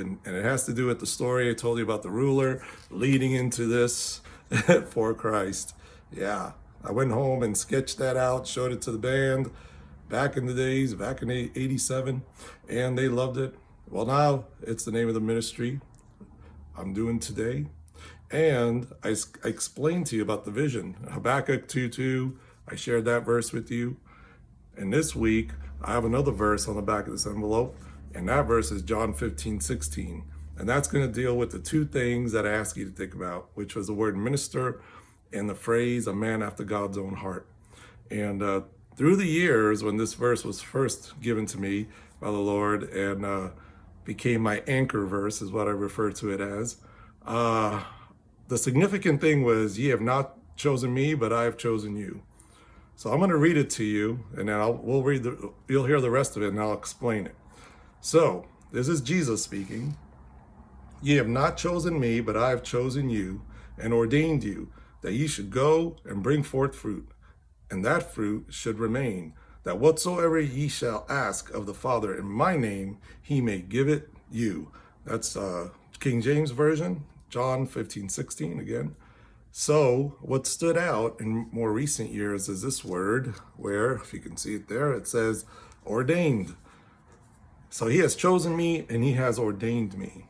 and it has to do with the story I told you about the ruler leading into this for Christ. Yeah, I went home and sketched that out, showed it to the band back in the days, back in '87, and they loved it. Well, now it's the name of the ministry I'm doing today. And I explained to you about the vision. Habakkuk 2:2, I shared that verse with you. And this week, I have another verse on the back of this envelope, and that verse is John 15:16. And that's going to deal with the two things that I asked you to think about, which was the word minister and the phrase a man after God's own heart. And through the years, when this verse was first given to me by the Lord and became my anchor verse, is what I refer to it as, the significant thing was, ye have not chosen me, but I have chosen you. So I'm going to read it to you, and then you'll hear the rest of it, and I'll explain it. So this is Jesus speaking. Ye have not chosen me, but I have chosen you, and ordained you, that ye should go and bring forth fruit, and that fruit should remain, that whatsoever ye shall ask of the Father in my name, he may give it you. That's King James Version, John 15:16 again. So what stood out in more recent years is this word where, if you can see it there, it says ordained. So he has chosen me and he has ordained me.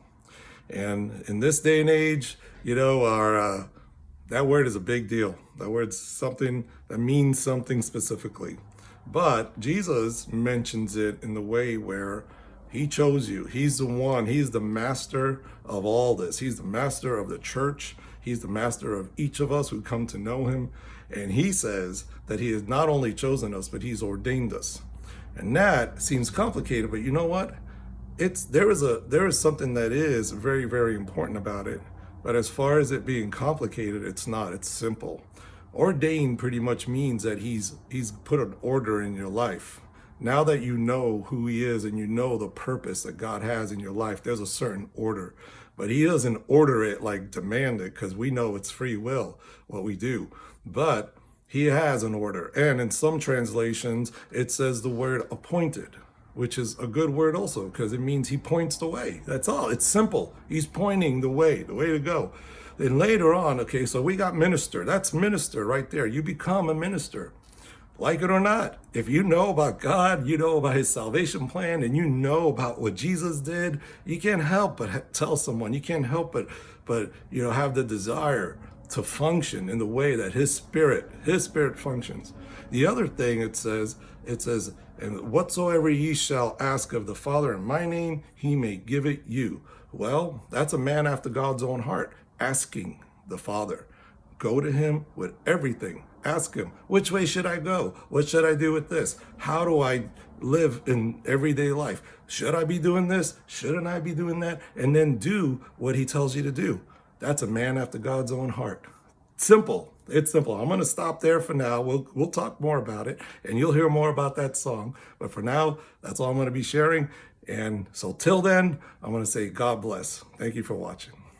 And in this day and age, that word is a big deal. That word's something that means something specifically. But Jesus mentions it in the way where he chose you. He's the one. He's the master of all this. He's the master of the church. He's the master of each of us who come to know him. And he says that he has not only chosen us, but he's ordained us. And that seems complicated, but you know what? There is something that is very, very important about it. But as far as it being complicated, it's not. It's simple. Ordained pretty much means that he's put an order in your life. Now that you know who he is and you know the purpose that God has in your life, there's a certain order. But he doesn't order it like demand it, because we know it's free will, what we do. But he has an order. And in some translations, it says the word appointed, which is a good word also, because it means he points the way. That's all. It's simple. He's pointing the way to go. Then later on, okay, so we got minister. That's minister right there. You become a minister. Like it or not, if you know about God, you know about his salvation plan, and you know about what Jesus did, you can't help but tell someone. You can't help but have the desire to function in the way that his spirit functions. The other thing it says, and whatsoever ye shall ask of the Father in my name, he may give it you. Well, that's a man after God's own heart, asking the Father. Go to him with everything. Ask him, which way should I go? What should I do with this? How do I live in everyday life? Should I be doing this? Shouldn't I be doing that? And then do what he tells you to do. That's a man after God's own heart. Simple. It's simple. I'm going to stop there for now. We'll talk more about it, and you'll hear more about that song. But for now, that's all I'm going to be sharing. And so till then, I'm going to say God bless. Thank you for watching.